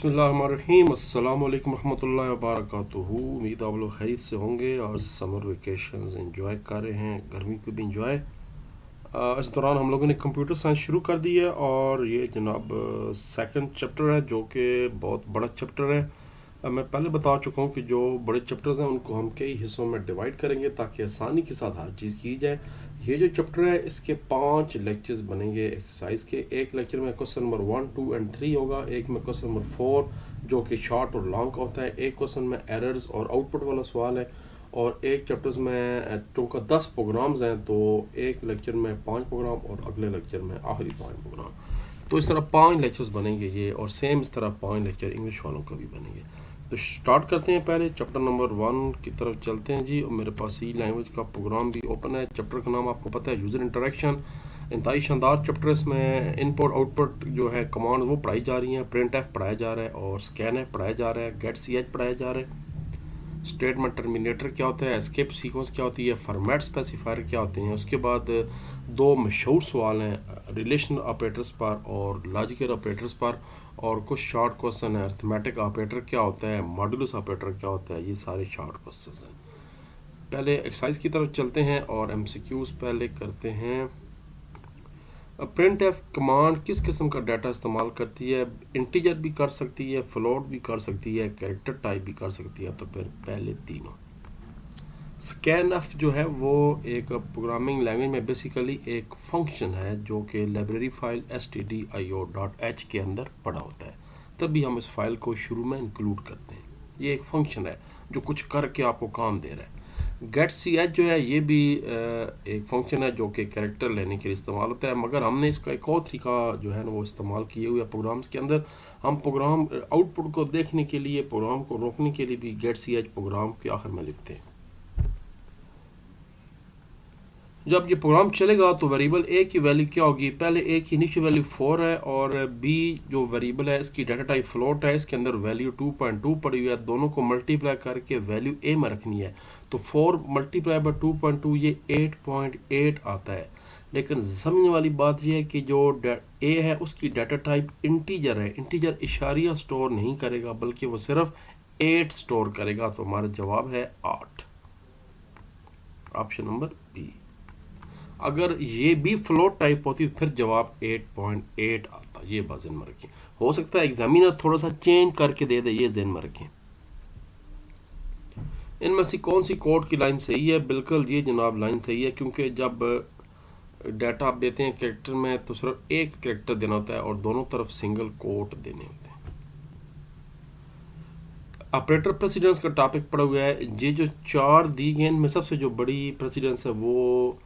बिस्मिल्लाहिर्रहमानिर्रहीम अस्सलामुअलैकुम रहमतुल्लाहि व बारकातुहू। उम्मीद आप लोग खैरियत से होंगे और समर वेकेशंस एंजॉय कर रहे हैं, गर्मी को भी इंजॉय। इस दौरान हम लोगों ने कंप्यूटर साइंस शुरू कर दी है और ये जनाब सेकंड चैप्टर है जो कि बहुत बड़ा चैप्टर है। मैं पहले बता चुका हूँ कि जो बड़े चैप्टर्स हैं उनको हम कई हिस्सों में डिवाइड करेंगे ताकि आसानी के साथ हर चीज़ की जाए। ये जो चैप्टर है इसके 5 लेक्चर्स बनेंगे एक्सरसाइज के। एक लेक्चर में क्वेश्चन नंबर 1, 2 एंड 3 होगा, एक में क्वेश्चन नंबर 4 जो कि शॉर्ट और लॉन्ग होता है, एक क्वेश्चन में एरर्स और आउटपुट वाला सवाल है, और एक चैप्टर्स में चूँकि 10 प्रोग्राम्स हैं तो एक लेक्चर में 5 प्रोग्राम और अगले लेक्चर में आखिरी 5 प्रोग्राम। तो इस तरह 5 लेक्चर्स बनेंगे ये, और सेम इस तरह 5 लेक्चर इंग्लिश वालों का भी बनेंगे। तो स्टार्ट करते हैं, पहले चैप्टर नंबर 1 की तरफ चलते हैं जी। और मेरे पास सी लैंग्वेज का प्रोग्राम भी ओपन है। चैप्टर का नाम आपको पता है, यूज़र इंटरेक्शन। इंतहाई शानदार चैप्टर, इसमें इनपुट आउटपुट जो है कमांड वो पढ़ाई जा रही हैं, प्रिंट एफ पढ़ाया जा रहा है और स्कैन एफ पढ़ाया जा रहा है, गेट सी एच पढ़ाया जा रहा है, स्टेटमेंट टर्मिनेटर क्या होता है, एस्केप सीक्वेंस क्या होती है, फॉर्मेट स्पेसिफायर क्या होते हैं। उसके बाद 2 मशहूर सवाल हैं रिलेशनल ऑपरेटर्स पर और लॉजिकल ऑपरेटर्स पर, और कुछ शॉर्ट क्वेश्चन है अरिथमेटिक ऑपरेटर क्या होता है, मॉडुलस ऑपरेटर क्या होता है। ये सारे शॉर्ट क्वेश्चन हैं। पहले एक्सरसाइज की तरफ चलते हैं और एमसीक्यूज पहले करते हैं। प्रिंट एफ कमांड किस किस्म का डाटा इस्तेमाल करती है? इंटीजर भी कर सकती है, फ्लोट भी कर सकती है, कैरेक्टर टाइप भी कर सकती है। तो फिर पहले तीनों। स्कैन एफ जो है वो एक प्रोग्रामिंग लैंग्वेज में बेसिकली एक फंक्शन है जो कि लाइब्रेरी फाइल stdio.h के अंदर पड़ा होता है, तभी हम इस फाइल को शुरू में इंक्लूड करते हैं। ये एक फंक्शन है जो कुछ करके आपको काम दे रहा है। गेट सी एच जो है ये भी एक फंक्शन है जो कि कैरेक्टर लेने के लिए इस्तेमाल होता है, मगर हमने इसका एक और तरीका जो है ना वो इस्तेमाल किए हुए प्रोग्राम्स के अंदर। हम प्रोग्राम आउटपुट को देखने के लिए, प्रोग्राम को रोकने के लिए भी गेट सी एच प्रोग्राम के आखिर में लिखते हैं। जब ये प्रोग्राम चलेगा तो वेरिएबल ए की वैल्यू क्या होगी? पहले ए की इनिशियल वैल्यू 4 है और बी जो वेरिएबल है इसकी डाटा टाइप फ्लोट है, इसके अंदर वैल्यू 2.2 पड़ी हुई है। दोनों को मल्टीप्लाई करके वैल्यू ए में रखनी है। तो 4 मल्टीप्लाई बाय 2.2 ये 8.8 आता है। लेकिन समझने वाली बात यह है कि जो ए है उसकी डाटा टाइप इंटीजर है। इंटीजर इशारिया स्टोर नहीं करेगा बल्कि वो सिर्फ 8 स्टोर करेगा। तो हमारा जवाब है 8, ऑप्शन नंबर बी। अगर ये भी फ्लोट टाइप होती तो फिर जवाब 8.8 आता। ये बात ज़हन में रखें। हो सकता है एग्जामिनर थोड़ा सा चेंज करके दे दे, ये ज़हन में रखें। इनमें से कौन सी कोड की लाइन सही है? बिल्कुल ये जनाब लाइन सही है, क्योंकि जब डाटा आप देते हैं कैरेक्टर में तो सिर्फ एक कैरेक्टर देना होता है और दोनों तरफ सिंगल कोट देने होते हैं। ऑपरेटर प्रेसिडेंस का टॉपिक पड़ा हुआ है। ये जो 4 दी गए इनमें सबसे जो बड़ी प्रेसिडेंस है वो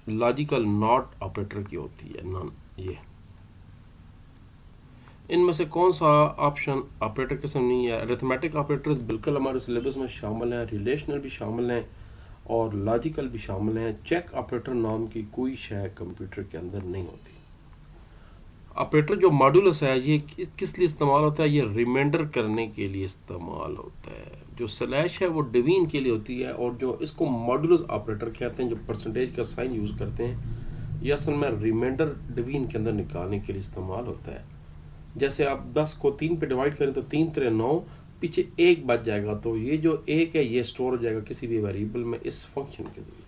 लॉजिकल नॉट ऑपरेटर की होती है, नॉन। ये इनमें से कौन सा ऑप्शन ऑपरेटर किस्म नहीं है? अरिथमेटिक ऑपरेटर्स बिल्कुल हमारे सिलेबस में शामिल हैं, रिलेशनल भी शामिल हैं और लॉजिकल भी शामिल हैं। चेक ऑपरेटर नाम की कोई शय कंप्यूटर के अंदर नहीं होती। ऑपरेटर जो मॉडुलस है ये किस लिए इस्तेमाल होता है? ये रिमाइंडर करने के लिए इस्तेमाल होता है। जो स्लैश है वो डिवीजन के लिए होती है, और जो इसको मॉडुलस ऑपरेटर कहते हैं, जो परसेंटेज का साइन यूज़ करते हैं, ये असल में रिमाइंडर डिवीजन के अंदर निकालने के लिए इस्तेमाल होता है। जैसे आप 10 को 3 पे डिवाइड करें तो 3 3 9, पीछे 1 बच जाएगा। तो ये जो 1 है ये स्टोर हो जाएगा किसी भी वेरिएबल में इस फंक्शन के जरिए।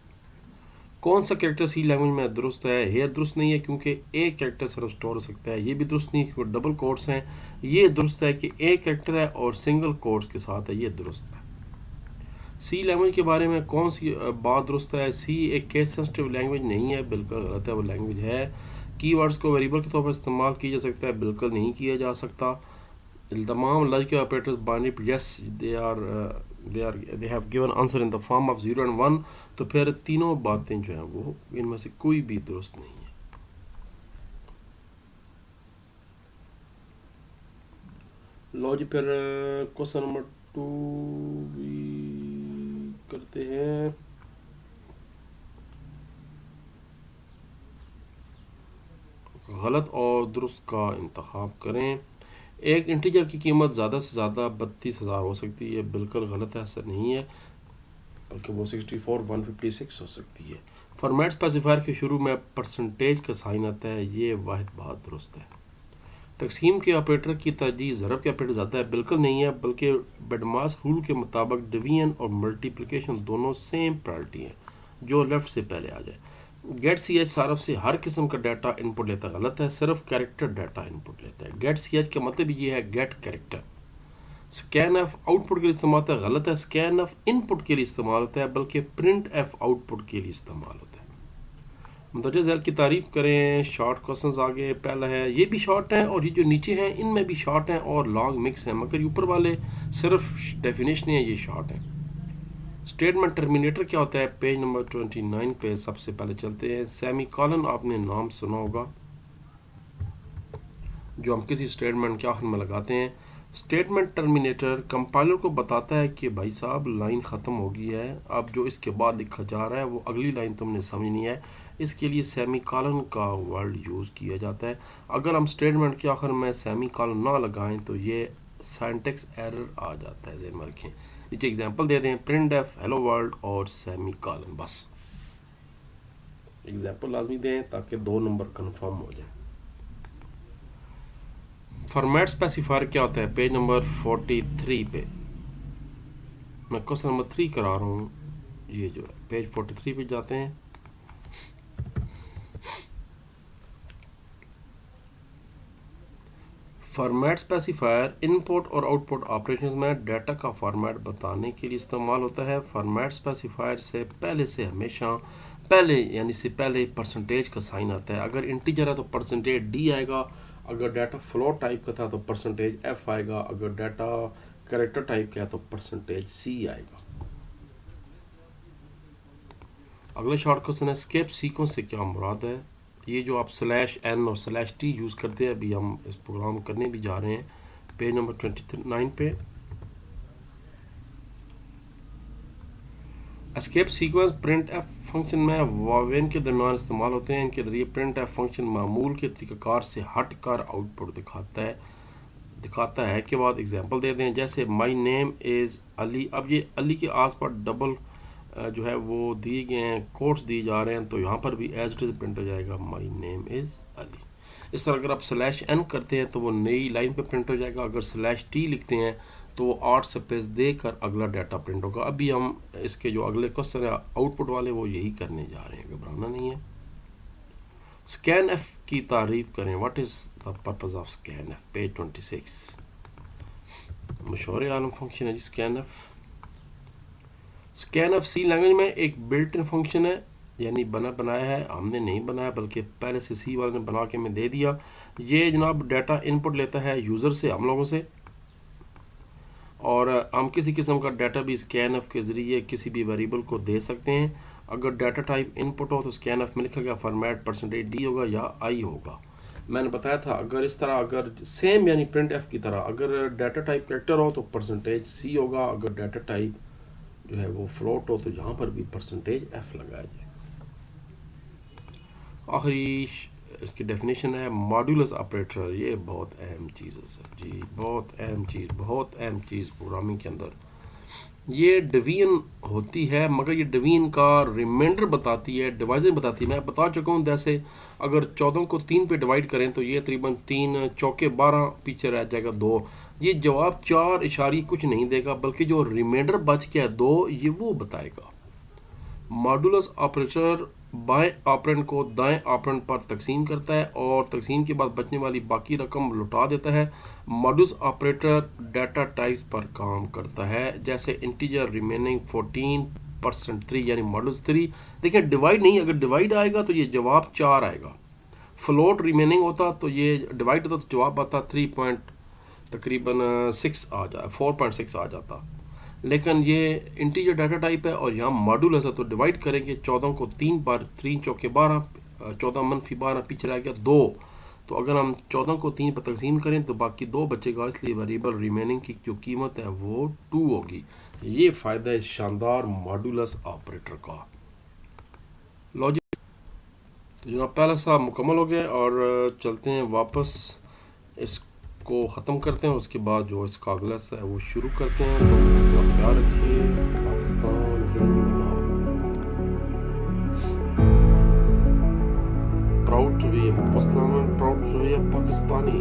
कौन सा कैरेक्टर सी लैंग्वेज में दुरुस्त है? हेयर दुरुस्त नहीं है क्योंकि एक कैरेक्टर सिर्फ स्टोर हो सकता है। ये भी दुरुस्त नहीं क्योंकि डबल कोट्स हैं। ये दुरुस्त है कि एक कैरेक्टर है और सिंगल कोट्स के साथ है, ये दुरुस्त है। सी लैंग्वेज के बारे में कौन सी बात दुरुस्त है? सी एक केस सेंसिटिव लैंग्वेज नहीं है, बिल्कुल गलत है। वो लैंग्वेज है। कीवर्ड्स को वेरिएबल के तौर पर इस्तेमाल किया जा सकता है, बिल्कुल नहीं किया जा सकता। तमाम logical operators binary yes they have given answer in the form of 0 and 1। तो फिर तीनों बातें जो हैं वो इनमें से कोई भी दुरुस्त नहीं है। लो जी, फिर क्वेश्चन नंबर 2 भी करते हैं। गलत और दुरुस्त का इंतखाब करें। एक इंटीजर की कीमत ज़्यादा से ज़्यादा 32,000 हो सकती है, बिल्कुल गलत है, ऐसा नहीं है, बल्कि वो 64,156 हो सकती है। फॉर्मेट स्पेसिफायर के शुरू में परसेंटेज का साइन आता है, ये वाहिद बात दुरुस्त है। तकसीम के ऑपरेटर की तरजीह ज़रब के ऑपरेटर ज़्यादा है, बिल्कुल नहीं है, बल्कि बेडमास रूल के मुताबिक डिवीजन और मल्टीप्लिकेशन दोनों सेम प्रायोरिटी हैं, जो लेफ़्ट से पहले आ जाए। गेट सी एच सारफ से हर किस्म का डाटा इनपुट लेता गलत है, सिर्फ कैरेक्टर डाटा इनपुट लेता है। गेट सी एच का मतलब ये है gate character. Scanf output के लिए इस्तेमाल होता है, गलत है। स्कैन एफ इनपुट के लिए इस्तेमाल होता है, बल्कि प्रिंट एफ आउटपुट के लिए इस्तेमाल होता है। मुंतज़िर झैल की तारीफ करें। शॉर्ट क्वेश्चंस आगे पहला है, ये भी शॉर्ट हैं और ये जो नीचे हैं इनमें भी शॉर्ट हैं और लॉन्ग मिक्स हैं, मगर ऊपर वाले सिर्फ डेफिनेशन है, ये शॉर्ट हैं। स्टेटमेंट टर्मिनेटर क्या होता है? पेज नंबर 29 पे सबसे पहले चलते हैं। सेमी कॉलन आपने नाम सुना होगा, जो हम किसी स्टेटमेंट के आखिर में लगाते हैं। स्टेटमेंट टर्मिनेटर कंपाइलर को बताता है कि भाई साहब लाइन ख़त्म हो गई है, अब जो इसके बाद लिखा जा रहा है वो अगली लाइन तुमने समझनी है, इसके लिए सेमी कॉलन का वर्ड यूज़ किया जाता है। अगर हम स्टेटमेंट के आखिर में सेमी कॉलन ना लगाएं तो ये सिंटैक्स एरर आ जाता है, ज़हन में रखें। नीचे एग्जांपल दे दें, प्रिंट एफ हेलो वर्ल्ड और सेमी कॉलन, बस एग्जांपल लाजमी दें ताकि 2 नंबर कंफर्म हो जाए। फॉर्मेट स्पेसिफायर क्या होता है? पेज नंबर 43 पे मैं क्वेश्चन नंबर 3 करा रहा हूँ, ये जो है पेज 43 पे जाते हैं। फॉर्मेट स्पेसिफायर इनपुट और आउटपुट ऑपरेशंस में डाटा का फॉर्मेट बताने के लिए इस्तेमाल होता है। फॉर्मेट स्पेसिफायर से पहले से हमेशा पहले परसेंटेज का साइन आता है। अगर इंटीजर है तो परसेंटेज डी आएगा, अगर डाटा फ्लोट टाइप का था तो परसेंटेज एफ आएगा, अगर डाटा कैरेक्टर टाइप का है तो परसेंटेज सी आएगा। अगला शॉर्ट क्वेश्चन है, स्केप सीक्वेंस से क्या मुराद है? ये जो आप /n और /t यूज़ करते हैं, अभी हम इस प्रोग्राम करने भी जा रहे हैं। पेज नंबर 29 पे escape sequence print F function में वावेन के दरमियान इस्तेमाल होते हैं। इनके जरिए प्रिंट एफ फंक्शन मामूल के तरीक़ाकार से हट कर आउटपुट दिखाता है के बाद एग्जांपल दे दें, जैसे माई नेम इज़ अली। अब ये अली के आस पास डबल जो है वो दिए गए हैं, कोट्स दिए जा रहे हैं, तो यहाँ पर भी एज इट इज़ प्रिंट हो जाएगा माई नेम इज़ अली। इस तरह अगर आप /n करते हैं तो वो नई लाइन पे प्रिंट हो जाएगा। अगर /t लिखते हैं तो वो 8 स्पेस देकर अगला डाटा प्रिंट होगा। अभी हम इसके जो अगले क्वेश्चन है आउटपुट वाले वो यही करने जा रहे हैं, घबराना नहीं है। स्कैन एफ की तारीफ करें। What is the purpose of scan F? Page 26 मशहूर आलम फंक्शन है जी scan F. Scan F C language में एक बिल्ट इन फंक्शन है, यानी बनाया है, हमने नहीं बनाया बल्कि पहले से सी वाले ने बना के हमें दे दिया। ये जनाब डाटा इनपुट लेता है यूज़र से, हम लोगों से, और हम किसी किस्म का डाटा भी स्कैन एफ के ज़रिए किसी भी वेरिएबल को दे सकते हैं। अगर डाटा टाइप इनपुट हो तो स्कैन एफ में लिखा गया फॉर्मेट परसेंटेज डी होगा या आई होगा। मैंने बताया था अगर इस तरह, अगर सेम यानी प्रिंट एफ की तरह, अगर डाटा टाइप कैरेक्टर हो तो परसेंटेज सी होगा, अगर डाटा टाइप जो है वो फ्लोट हो तो यहाँ पर भी परसेंटेज एफ लगाया जाए। आखिरी इसकी डेफिनेशन है मॉड्यूलस ऑपरेटर। ये बहुत अहम चीज़ है सर जी, बहुत अहम चीज़ प्रोग्रामिंग के अंदर। ये डिवीजन होती है, मगर ये डिवीजन का रिमाइंडर बताती है, डिवाइजन बताती है। मैं बता चुका हूँ, जैसे अगर 14 को 3 पे डिवाइड करें तो ये तकरीबन 3 चौके 12 पीछे रह जाएगा 2। ये जवाब 4 इशारी कुछ नहीं देगा, बल्कि जो रिमाइंडर बच गया 2 ये वो बताएगा। मॉड्यूलस ऑपरेटर बाएं ऑपरेंड को दाएं ऑपरेंड पर तकसीम करता है और तकसीम के बाद बचने वाली बाकी रकम लौटा देता है। मॉड्यूलस ऑपरेटर डाटा टाइप्स पर काम करता है, जैसे इंटीजर रिमेनिंग 14% 3 यानी मॉड्यूलस 3। देखिए डिवाइड नहीं, अगर डिवाइड आएगा तो ये जवाब 4 आएगा। फ्लोट रिमेनिंग होता तो ये डिवाइड होता तो जवाब आता 4.6 आ जाता। लेकिन ये इंटीजर डाटा टाइप है और यहाँ मॉड्यूलस है, तो डिवाइड करेंगे 14 को 3 बार, 3 चौके 12, 14 - 12 पीछे रह गया 2। तो अगर हम 14 को 3 पर तकसीम करें तो बाकी 2 बचेगा, इसलिए वेरिएबल रिमेनिंग की जो कीमत है वो 2 होगी। ये फ़ायदा है शानदार मॉड्यूलस ऑपरेटर का। लॉजिक तो जनाब पहला सा मुकम्मल हो गया और चलते हैं वापस, इसको ख़त्म करते हैं, उसके बाद जो इसका अगला सा है वो शुरू करते हैं। तो अपना ख्याल रखिए। पाकिस्तान जिंदाबाद। Proud to be Muslim. Proud जो है या पाकिस्तानी